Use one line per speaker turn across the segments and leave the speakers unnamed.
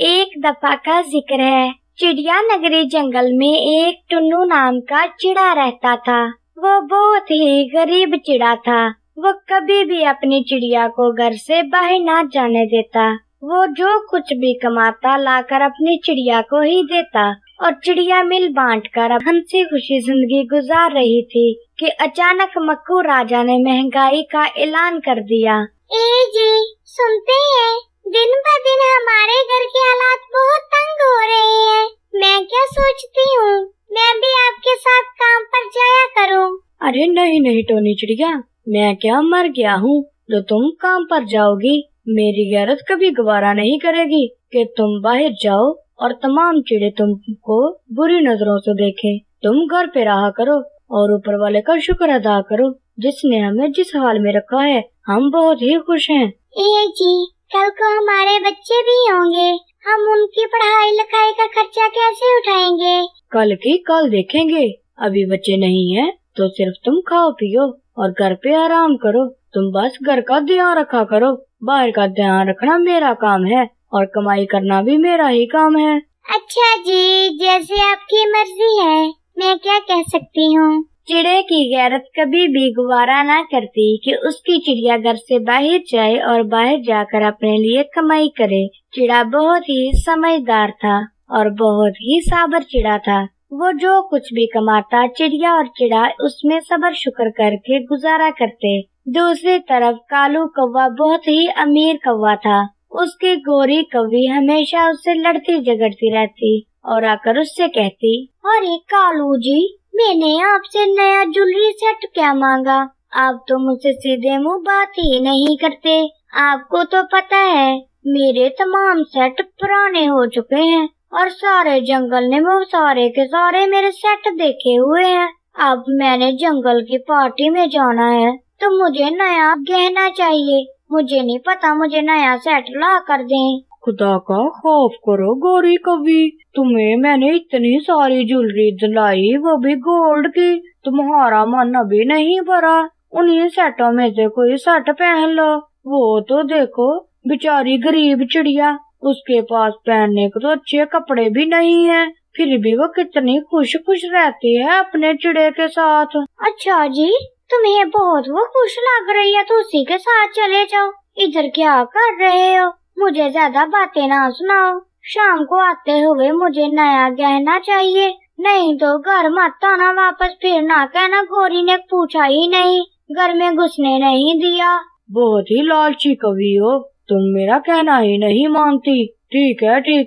एक दफा का जिक्र है। चिड़िया नगरी जंगल में एक टुन्नू नाम का चिड़ा रहता था। वो बहुत ही गरीब चिड़ा था। वो कभी भी अपनी चिड़िया को घर से बाहर ना जाने देता। वो जो कुछ भी कमाता लाकर अपनी चिड़िया को ही देता और चिड़िया मिल बांट कर हंसी खुशी जिंदगी गुजार रही थी कि अचानक मक्खू राजा ने महंगाई का ऐलान कर दिया।
ए जी, सुनते हैं दिन ब दिन हमारे घर के हालात बहुत तंग हो रहे हैं। मैं क्या सोचती हूँ, मैं भी आपके साथ काम पर जाया करूँ।
अरे नहीं नहीं टोनी चिड़िया, मैं क्या मर गया हूँ जो तुम काम पर जाओगी। मेरी गैरत कभी गवारा नहीं करेगी कि तुम बाहर जाओ और तमाम चिड़े तुमको बुरी नजरों से देखें। तुम घर पे रहा करो और ऊपर वाले का शुक्र अदा करो जिसने हमें जिस हाल में रखा है। हम बहुत ही खुश हैं।
ए जी, कल को हमारे बच्चे भी होंगे, हम उनकी पढ़ाई लिखाई का खर्चा कैसे उठाएंगे?
कल की कल देखेंगे। अभी बच्चे नहीं हैं तो सिर्फ तुम खाओ पियो और घर पे आराम करो। तुम बस घर का ध्यान रखा करो, बाहर का ध्यान रखना मेरा काम है और कमाई करना भी मेरा ही काम है।
अच्छा जी, जैसे आपकी मर्जी है, मैं क्या कह सकती हूँ।
चिड़े की गैरत कभी भी गवारा ना करती कि उसकी चिड़िया घर से बाहर जाए और बाहर जाकर अपने लिए कमाई करे। चिड़ा बहुत ही समझदार था और बहुत ही साबर चिड़ा था। वो जो कुछ भी कमाता चिड़िया और चिड़ा उसमें सबर शुक्र करके गुजारा करते। दूसरी तरफ कालू कौवा बहुत ही अमीर कौवा था। उसकी गोरी कौवी हमेशा उससे लड़ती झगड़ती रहती और आकर उससे कहती,
अरे कालू जी, मैंने आपसे नया ज्वेलरी सेट क्या मांगा, आप तो मुझसे सीधे मुंह बात ही नहीं करते। आपको तो पता है मेरे तमाम सेट पुराने हो चुके हैं और सारे जंगल ने वो सारे के सारे मेरे सेट देखे हुए हैं। अब मैंने जंगल की पार्टी में जाना है तो मुझे नया गहना चाहिए। मुझे नहीं पता, मुझे नया सेट ला कर दें।
खुदा का खौफ करो गोरी कौवी, तुम्हें मैंने इतनी सारी ज्वेलरी दिलाई, वो भी गोल्ड की। तुम्हारा मन अभी नहीं भरा। उन्हीं सेटों में से कोई सेट पहन लो। वो तो देखो बेचारी गरीब चिड़िया, उसके पास पहनने को तो अच्छे कपड़े भी नहीं है, फिर भी वो कितनी खुश खुश रहती है अपने चिड़े के साथ।
अच्छा जी, तुम्हें बहुत वो खुश लग रही है तो उसी के साथ चले जाओ। इधर क्या कर रहे हो? मुझे ज्यादा बातें ना सुनाओ। शाम को आते हुए मुझे नया गहना चाहिए, नहीं तो घर मत आना वापस। फिर ना कहना गोरी ने पूछा ही नहीं, घर में घुसने नहीं दिया।
बहुत ही लालची कवि हो तुम, मेरा कहना ही नहीं मानती। ठीक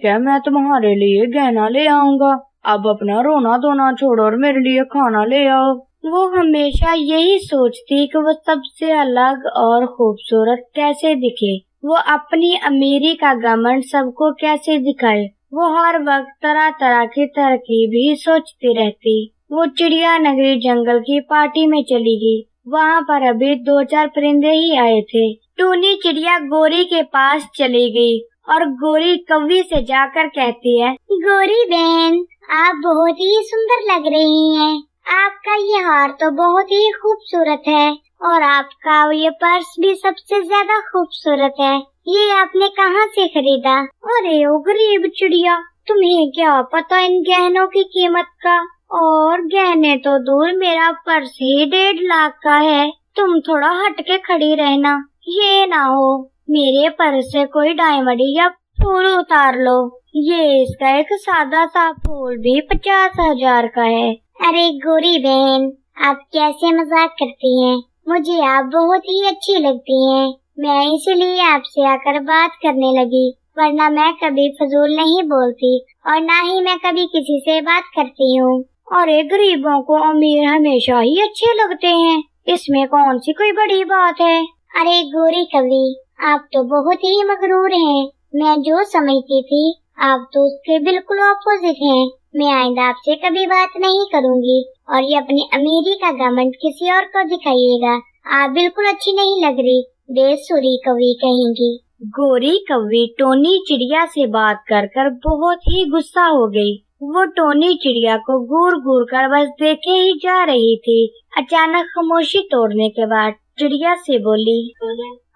है, मैं तुम्हारे लिए गहना ले आऊंगा। अब अपना रोना धोना छोड़ो और मेरे लिए खाना ले आओ।
वो हमेशा यही सोचती कि वो सबसे अलग और खूबसूरत कैसे दिखे, वो अपनी अमीरी का घमंड सबको कैसे दिखाए। वो हर वक्त तरह तरह की तरकीब ही सोचती रहती। वो चिड़िया नगरी जंगल की पार्टी में चली गई। वहाँ पर अभी 2-4 परिंदे ही आए थे। टूनी चिड़िया गोरी के पास चली गई और गोरी कौवी से जाकर कहती है, गोरी बहन, आप बहुत ही सुंदर लग रही हैं। आपका ये हार तो बहुत ही खूबसूरत है और आपका ये पर्स भी सबसे ज्यादा खूबसूरत है। ये आपने कहाँ से खरीदा? अरे ओ गरीब चिड़िया, तुम्हें क्या पता इन गहनों की कीमत का? और गहने तो दूर, मेरा पर्स ही 1.5 लाख का है। तुम थोड़ा हट के खड़ी रहना, ये ना हो मेरे पर्स से कोई डायमंड या फूल उतार लो। ये इसका एक सादा सा फूल भी 50,000 का है। अरे गोरी बहन, आप कैसे मजाक करती हैं? मुझे आप बहुत ही अच्छी लगती हैं। मैं इसीलिए आपसे आकर बात करने लगी, वरना मैं कभी फजूल नहीं बोलती और ना ही मैं कभी किसी से बात करती हूँ। अरे गरीबों को अमीर हमेशा ही अच्छे लगते हैं, इसमें कौन सी कोई बड़ी बात है? अरे गोरी कवि, आप तो बहुत ही मगरूर हैं। मैं जो समझती थी आप तो उसके बिल्कुल ऑपोजिट हैं। मैं आइंदा आपसे कभी बात नहीं करूंगी और ये अपनी अमीरी का घमंड किसी और को दिखाइएगा। आप बिल्कुल अच्छी नहीं लग रही, बेसुरी कवि कहेंगी।
गोरी कौवी टोनी चिड़िया से बात कर कर बहुत ही गुस्सा हो गई। वो टोनी चिड़िया को घूर घूर कर बस देखे ही जा रही थी। अचानक खामोशी तोड़ने के बाद चिड़िया से बोली,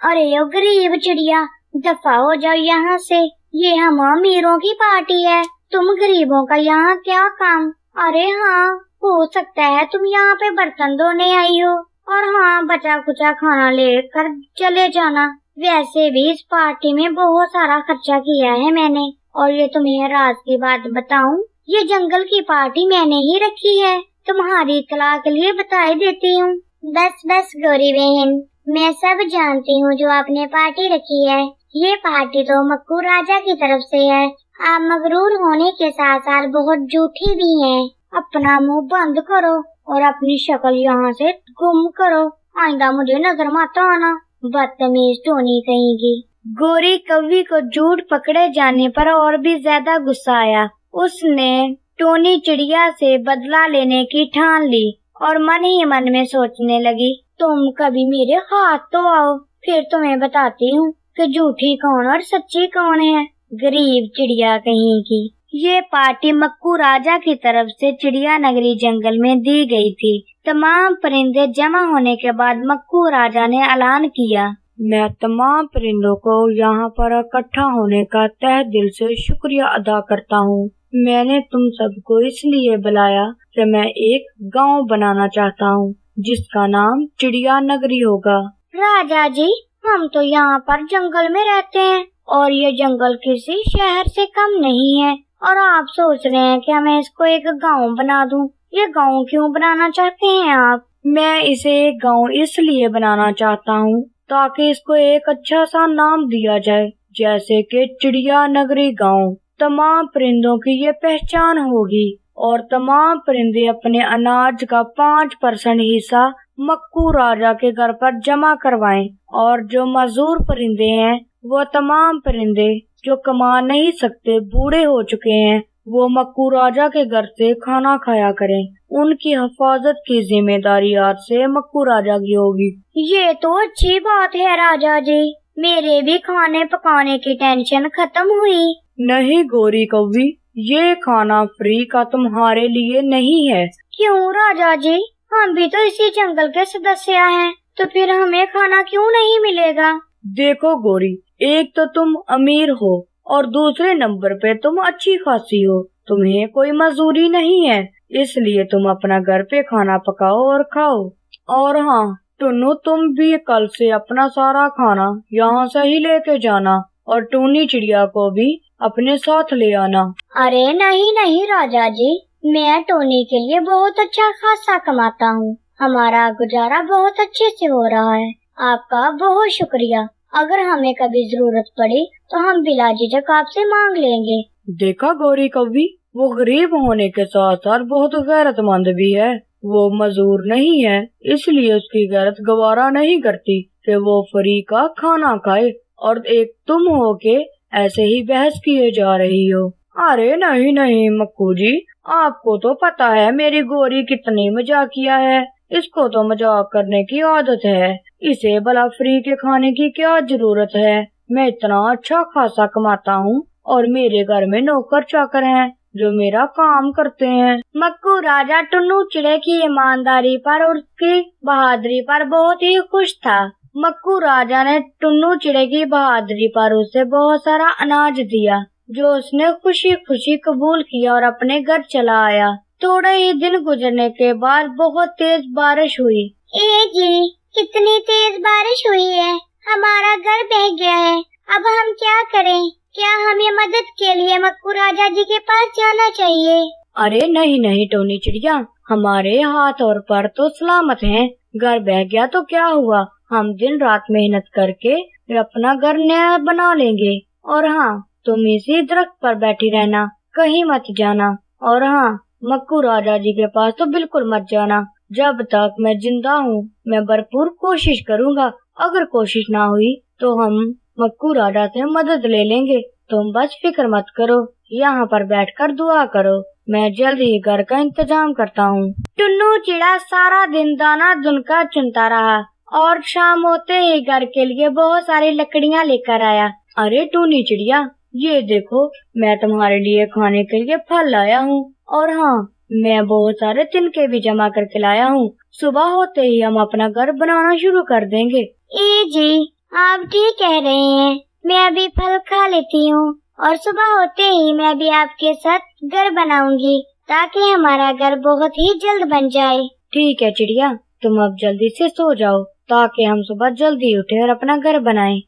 अरे ओ गरीब चिड़िया, दफा हो जाओ यहाँ से।
ये हम अमीरों की पार्टी है, तुम गरीबों का यहाँ क्या काम? अरे हाँ, हो सकता है तुम यहाँ पे बर्तन धोने आई हो, और हाँ बचा कुचा खाना लेकर चले जाना। वैसे भी इस पार्टी में बहुत सारा खर्चा किया है मैंने, और ये तुम्हें राज की बात बताऊं, ये जंगल की पार्टी मैंने ही रखी है। तुम्हारी इत्तला के लिए बता ही देती हूँ। बस बस गौरी बहन, मैं सब जानती हूँ जो आपने पार्टी रखी है। ये पार्टी तो मक्कू राजा की तरफ से है। आप मगरूर होने के साथ साथ बहुत झूठी भी हैं। अपना मुंह बंद करो और अपनी शक्ल यहाँ से गुम करो। आइंदा मुझे नजर मत आना, बदतमीज टोनी कहेगी।
गोरी कौवी को झूठ पकड़े जाने पर और भी ज्यादा गुस्सा आया। उसने टोनी चिड़िया से बदला लेने की ठान ली और मन ही मन में सोचने लगी, तुम कभी मेरे हाथ तो आओ, फिर तुम्हें बताती हूँ कि झूठी कौन और सच्ची कौन है। गरीब चिड़िया कहीं की। ये पार्टी मक्कू राजा की तरफ से चिड़िया नगरी जंगल में दी गई थी। तमाम परिंदे जमा होने के बाद मक्कू राजा ने ऐलान किया, मैं तमाम परिंदों को यहाँ पर इकट्ठा होने का तहे दिल से शुक्रिया अदा करता हूँ। मैंने तुम सबको इसलिए बुलाया कि मैं एक गांव बनाना चाहता हूँ जिसका नाम चिड़िया नगरी होगा।
राजा जी, हम तो यहाँ पर जंगल में रहते हैं और ये जंगल किसी शहर से कम नहीं है, और आप सोच रहे हैं कि मैं इसको एक गांव बना दूं। ये गांव क्यों बनाना चाहते हैं आप?
मैं इसे एक गांव इसलिए बनाना चाहता हूँ ताकि इसको एक अच्छा सा नाम दिया जाए, जैसे कि चिड़िया नगरी गांव। तमाम परिंदों की ये पहचान होगी और तमाम परिंदे अपने अनाज का 5% हिस्सा मक्कू राजा के घर पर जमा करवाएं, और जो मजदूर परिंदे हैं वो तमाम परिंदे जो कमा नहीं सकते, बूढ़े हो चुके हैं, वो मक्कू राजा के घर से खाना खाया करें। उनकी हिफाजत की जिम्मेदारी आज से मक्कू राजा की होगी।
ये तो अच्छी बात है राजा जी, मेरे भी खाने पकाने की टेंशन खत्म हुई।
नहीं गोरी कौवी, ये खाना फ्री का तुम्हारे लिए नहीं है।
क्यों राजा जी? हम भी तो इसी जंगल के सदस्य हैं, तो फिर हमें खाना क्यों नहीं मिलेगा?
देखो गोरी, एक तो तुम अमीर हो और दूसरे नंबर पे तुम अच्छी खासी हो, तुम्हें कोई मजदूरी नहीं है, इसलिए तुम अपना घर पे खाना पकाओ और खाओ। और हाँ टुन्नू, तुम भी कल से अपना सारा खाना यहाँ से ही लेके जाना और टूनी चिड़िया को भी अपने साथ ले आना।
अरे नहीं नहीं राजा जी, मैं टोनी के लिए बहुत अच्छा खासा कमाता हूँ, हमारा गुजारा बहुत अच्छे से हो रहा है। आपका बहुत शुक्रिया। अगर हमें कभी जरूरत पड़ी तो हम बिला झिझक आपसे मांग लेंगे।
देखा गौरी कौवी, वो गरीब होने के साथ साथ बहुत गैरतमंद भी है। वो मजदूर नहीं है, इसलिए उसकी गैरत गवारा नहीं करती कि वो फ्री का खाना खाए, और एक तुम हो के ऐसे ही बहस किए जा रही हो। अरे नहीं नहीं मक्कू जी, आपको तो पता है मेरी गोरी कितनी मजाकिया है, इसको तो मजाक करने की आदत है। इसे भला फ्री के खाने की क्या जरूरत है? मैं इतना अच्छा खासा कमाता हूँ और मेरे घर में नौकर चाकर हैं जो मेरा काम करते हैं।
मक्कू राजा टुन्नू चिड़े की ईमानदारी पर और उसकी बहादुरी पर बहुत ही खुश था। मक्कू राजा ने टुन्नू चिड़े की बहादुरी पर उसे बहुत सारा अनाज दिया, जो उसने खुशी खुशी कबूल किया और अपने घर चला आया। थोड़े ही दिन गुजरने के बाद बहुत तेज बारिश हुई। ए जी, कितनी तेज बारिश हुई है, हमारा घर बह गया है, अब हम क्या करें? क्या हमें मदद के लिए मक्कू राजा जी के पास जाना चाहिए?
अरे नहीं नहीं टोनी चिड़िया, हमारे हाथ और पैर तो सलामत हैं। घर बह गया तो क्या हुआ, हम दिन रात मेहनत करके अपना घर नया बना लेंगे। और हाँ, तुम इसी दरख्त पर बैठी रहना, कहीं मत जाना। और हाँ, मक्कू राजा जी के पास तो बिल्कुल मत जाना। जब तक मैं जिंदा हूँ मैं भरपूर कोशिश करूँगा, अगर कोशिश ना हुई तो हम मक्कू राजा से मदद ले लेंगे। तुम बस फिक्र मत करो, यहाँ पर बैठकर दुआ करो, मैं जल्द ही घर का इंतजाम करता हूँ।
टुन्नू चिड़ा सारा दिन दाना दुनका चुनता रहा और शाम होते ही घर के लिए बहुत सारी लकड़ियाँ लेकर आया।
अरे टूनी चिड़िया, ये देखो मैं तुम्हारे लिए खाने के लिए फल लाया हूँ, और हाँ मैं बहुत सारे तिनके भी जमा करके लाया हूँ। सुबह होते ही हम अपना घर बनाना शुरू कर देंगे।
ए जी, आप ठीक कह रहे हैं, मैं अभी फल खा लेती हूँ और सुबह होते ही मैं भी आपके साथ घर बनाऊंगी ताकि हमारा घर बहुत ही जल्द बन जाए।
ठीक है चिड़िया, तुम अब जल्दी से सो जाओ ताकि हम सुबह जल्दी उठे और अपना घर बनाएं।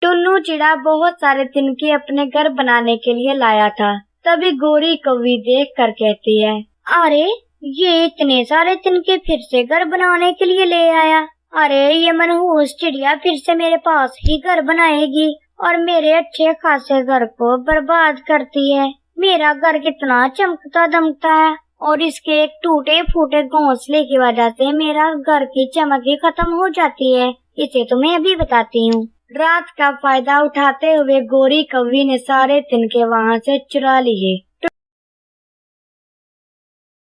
टुन्नू चिड़ा बहुत सारे तिनके अपने घर बनाने के लिए लाया था। तभी गोरी कौवी देख कर कहती है,
अरे ये इतने सारे तिनके फिर से घर बनाने के लिए ले आया। अरे ये मनहूस चिड़िया फिर से मेरे पास ही घर बनाएगी और मेरे अच्छे खासे घर को बर्बाद करती है। मेरा घर कितना चमकता दमकता है और इसके एक टूटे फूटे घोंसले की वजह से मेरा घर की चमक ही खत्म हो जाती है। इसे तो मैं अभी बताती हूँ।
रात का फायदा उठाते हुए गोरी कौवी ने सारे तिनके वहाँ से चुरा लिए।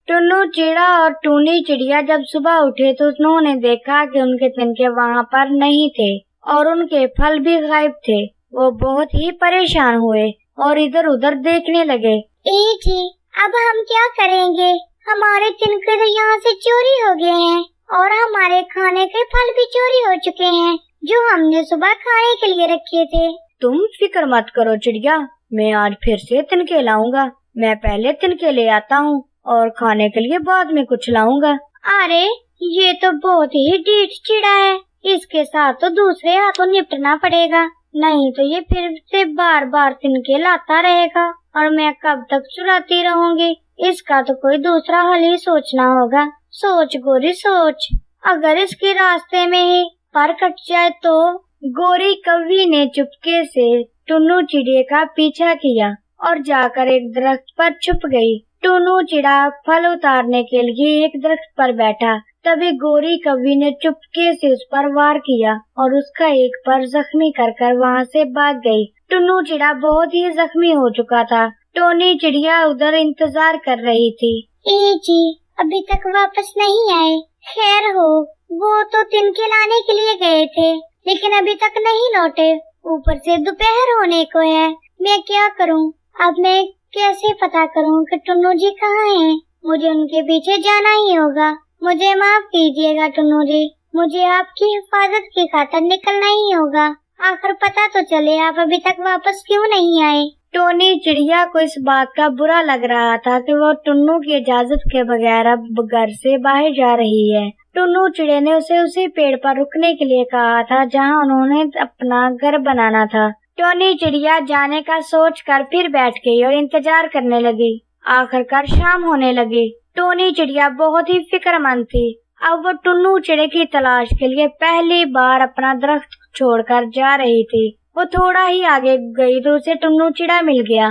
टुन्नू चिड़ा और टूनी चिड़िया जब सुबह उठे तो उन्होंने देखा कि उनके तिनके वहाँ पर नहीं थे और उनके फल भी गायब थे। वो बहुत ही परेशान हुए और इधर उधर देखने लगे।
जी, अब हम क्या करेंगे? हमारे तिनके तो यहाँ से चोरी हो गए हैं और हमारे खाने के फल भी चोरी हो चुके हैं जो हमने सुबह खाने के लिए रखे थे।
तुम फिक्र मत करो चिड़िया, मैं आज फिर से तिनके लाऊंगा। मैं पहले तिनके ले आता हूँ और खाने के लिए बाद में कुछ लाऊंगा।
अरे ये तो बहुत ही ढीठ चिड़ा है, इसके साथ तो दूसरे हाथों निपटना पड़ेगा, नहीं तो ये फिर से बार बार तिनके लाता रहेगा और मैं कब तक चुराती रहूंगी। इसका तो कोई दूसरा हल ही सोचना होगा। सोच गोरी सोच, अगर इसके रास्ते में ही पर कट जाए तो।
गोरी कौवी ने चुपके से टुन्नू चिड़िया का पीछा किया और जाकर एक दरख्त पर छुप गई। टुन्नू चिड़ा फल उतारने के लिए एक दरख्त पर बैठा। तभी गोरी कौवी ने चुपके से उस पर वार किया और उसका एक पर जख्मी कर वहाँ से भाग गई। टुन्नू चिड़ा बहुत ही जख्मी हो चुका था। टोनी चिड़िया उधर इंतजार कर रही थी।
जी, अभी तक वापस नहीं आए। खैर हो, वो तो तिनके लाने के लिए गए थे लेकिन अभी तक नहीं लौटे। ऊपर से दोपहर होने को है। मैं क्या करूं? अब मैं कैसे पता करूं कि टुन्नू जी कहाँ हैं? मुझे उनके पीछे जाना ही होगा। मुझे माफ कीजिएगा टुन्नू जी, मुझे आपकी हिफाजत की खातिर निकलना ही होगा। आखिर पता तो चले आप अभी तक वापस क्यों नहीं आए।
टोनी चिड़िया को इस बात का बुरा लग रहा था कि वो टुन्नू की इजाजत के बगैर अब घर से बाहर जा रही है। टुन्नू चिड़िया ने उसे उसी पेड़ पर रुकने के लिए कहा था जहाँ उन्होंने अपना घर बनाना था। टोनी चिड़िया जाने का सोचकर फिर बैठ गई और इंतजार करने लगी। आखिरकार शाम होने लगी। टोनी चिड़िया बहुत ही फिक्रमंद थी। अब वो टुन्नू चिड़िया की तलाश के लिए पहली बार अपना दरख्त छोड़कर जा रही थी। वो थोड़ा ही आगे गई तो उसे टुन्नू चिड़ा मिल गया।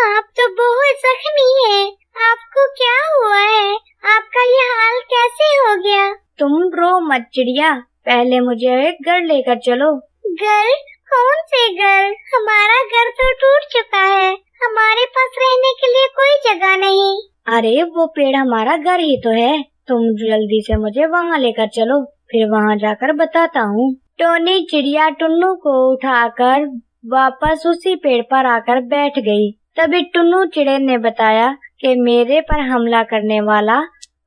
आप तो बहुत जख्मी हैं। आपको क्या हुआ है? आपका ये हाल कैसे हो गया?
तुम रो मत चिड़िया, पहले मुझे एक घर लेकर चलो।
घर? कौन से घर? हमारा घर तो टूट चुका है। हमारे पास रहने के लिए कोई जगह नहीं।
अरे वो पेड़ हमारा घर ही तो है। तुम जल्दी से मुझे वहाँ लेकर चलो, फिर वहाँ जाकर बताता हूँ। टोनी चिड़िया टुन्नू को उठाकर वापस उसी पेड़ पर आकर बैठ गई। तभी टुन्नू चिड़िया ने बताया कि मेरे पर हमला करने वाला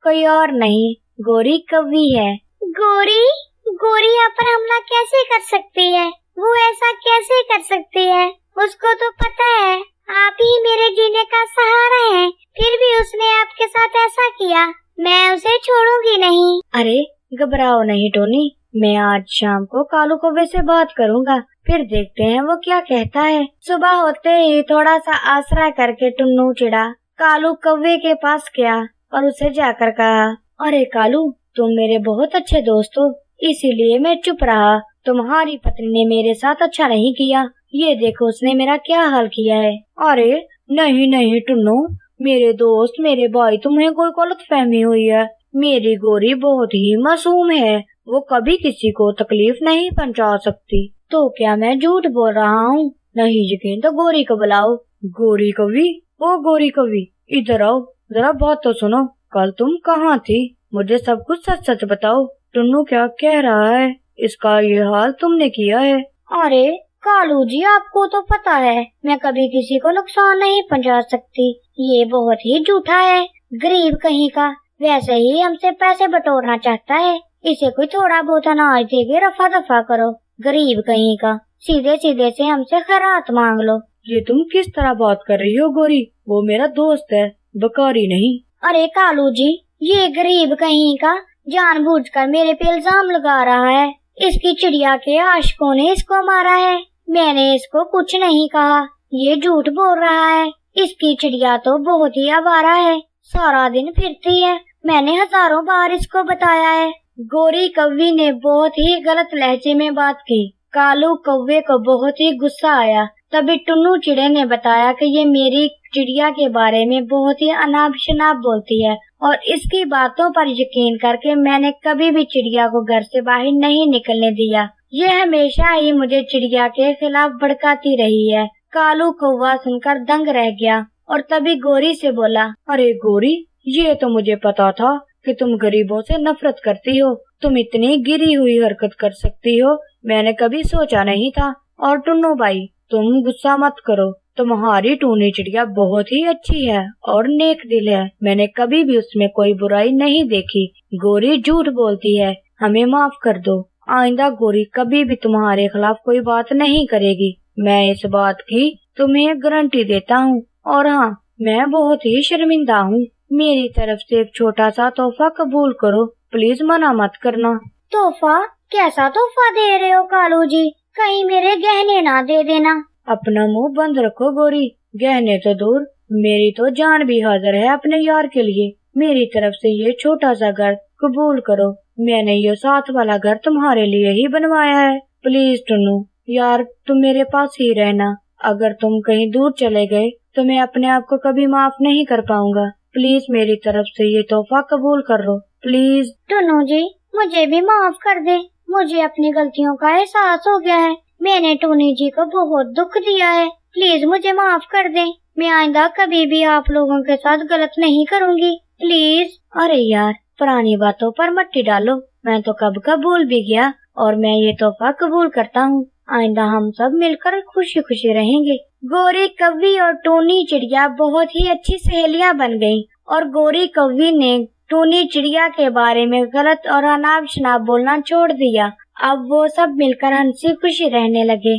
कोई और नहीं, गोरी कौवी है।
गोरी आप पर हमला कैसे कर सकती है? वो ऐसा कैसे कर सकती है? उसको तो पता है आप ही मेरे जीने का सहारा हैं, फिर भी उसने आपके साथ ऐसा किया। मैं उसे छोड़ूंगी नहीं।
अरे घबराओ नहीं टोनी, मैं आज शाम को कालू कौवे से बात करूंगा, फिर देखते हैं वो क्या कहता है। सुबह होते ही थोड़ा सा आसरा करके टुन्नू चिड़ा कालू कौवे के पास गया और उसे जाकर कहा, अरे कालू, तुम मेरे बहुत अच्छे दोस्त हो, इसीलिए मैं चुप रहा। तुम्हारी पत्नी ने मेरे साथ अच्छा नहीं किया, ये देखो उसने मेरा क्या हाल किया है। अरे नहीं टुन्नू, मेरे दोस्त, मेरे भाई, तुम्हें कोई गलतफहमी हुई है। मेरी गोरी बहुत ही मासूम है, वो कभी किसी को तकलीफ नहीं पहुंचा सकती। तो क्या मैं झूठ बोल रहा हूँ? नहीं यकीन तो गोरी को बुलाओ। गोरी कौवी, ओ गोरी कौवी, इधर आओ, जरा बात तो सुनो। कल तुम कहाँ थी? मुझे सब कुछ सच सच बताओ। टुन्नू क्या कह रहा है? इसका ये हाल तुमने किया है।
अरे कालू जी, आपको तो पता है मैं कभी किसी को नुकसान नहीं पहुंचा सकती। ये बहुत ही झूठा है, गरीब कहीं का। वैसे ही हमसे पैसे बटोरना चाहता है। इसे कोई थोड़ा बहुत अनाज देके रफा दफा करो, गरीब कहीं का। सीधे सीधे से हमसे खैरात मांग लो।
ये तुम किस तरह बात कर रही हो गोरी? वो मेरा दोस्त है, बकारी नहीं।
अरे कालू जी, ये गरीब कहीं का जानबूझकर मेरे पे इल्जाम लगा रहा है। इसकी चिड़िया के आशिकों ने इसको मारा है। मैंने इसको कुछ नहीं कहा, ये झूठ बोल रहा है। इसकी चिड़िया तो बहुत ही आवारा है, सारा दिन फिरती है। मैंने हजारों बार इसको बताया है। गोरी कौवी ने बहुत ही गलत लहजे में बात की। कालू कौवे को बहुत ही गुस्सा आया। तभी टुन्नू चिड़े ने बताया कि ये मेरी चिड़िया के बारे में बहुत ही अनाप शनाप बोलती है और इसकी बातों पर यकीन करके मैंने कभी भी चिड़िया को घर से बाहर नहीं निकलने दिया। ये हमेशा ही मुझे चिड़िया के खिलाफ भड़काती रही है। कालू कौवा सुनकर दंग रह गया और तभी गोरी से बोला,
अरे गोरी, ये तो मुझे पता था कि तुम गरीबों से नफरत करती हो। तुम इतनी गिरी हुई हरकत कर सकती हो, मैंने कभी सोचा नहीं था। और टुन्नू भाई, तुम गुस्सा मत करो। तुम्हारी टूनी चिड़िया बहुत ही अच्छी है और नेक दिल है। मैंने कभी भी उसमें कोई बुराई नहीं देखी। गोरी झूठ बोलती है, हमें माफ कर दो। आइंदा गोरी कभी भी तुम्हारे खिलाफ कोई बात नहीं करेगी। मैं इस बात की तुम्हें गारंटी देता हूँ। और हाँ, मैं बहुत ही शर्मिंदा हूँ। मेरी तरफ से एक छोटा सा तोहफा कबूल करो, प्लीज मना मत करना।
तोहफा? कैसा तोहफा दे रहे हो कालू जी? कहीं मेरे गहने ना दे देना।
अपना मुंह बंद रखो गोरी, गहने तो दूर, मेरी तो जान भी हाजिर है अपने यार के लिए। मेरी तरफ से ये छोटा सा घर कबूल करो। मैंने ये साथ वाला घर तुम्हारे लिए ही बनवाया है। प्लीज टुन्नू यार, तुम मेरे पास ही रहना। अगर तुम कहीं दूर चले गए तो मैं अपने आप को कभी माफ नहीं कर पाऊंगा। प्लीज मेरी तरफ से ये तोहफा कबूल कर लो, प्लीज।
टुन्नू जी, मुझे भी माफ कर दे। मुझे अपनी गलतियों का एहसास हो गया है। मैंने टोनी जी को बहुत दुख दिया है। प्लीज मुझे माफ कर दे। मैं आइंदा कभी भी आप लोगों के साथ गलत नहीं करूंगी, प्लीज।
अरे यार, पुरानी बातों पर मट्टी डालो। मैं तो कब का भूल भी गया और मैं ये तोहफा कबूल करता हूँ। आइंदा हम सब मिलकर खुशी खुशी रहेंगे।
गोरी कौवी और टोनी चिड़िया बहुत ही अच्छी सहेलियां बन गईं और गोरी कौवी ने टोनी चिड़िया के बारे में गलत और अनाप शनाप बोलना छोड़ दिया। अब वो सब मिलकर हंसी खुशी रहने लगे।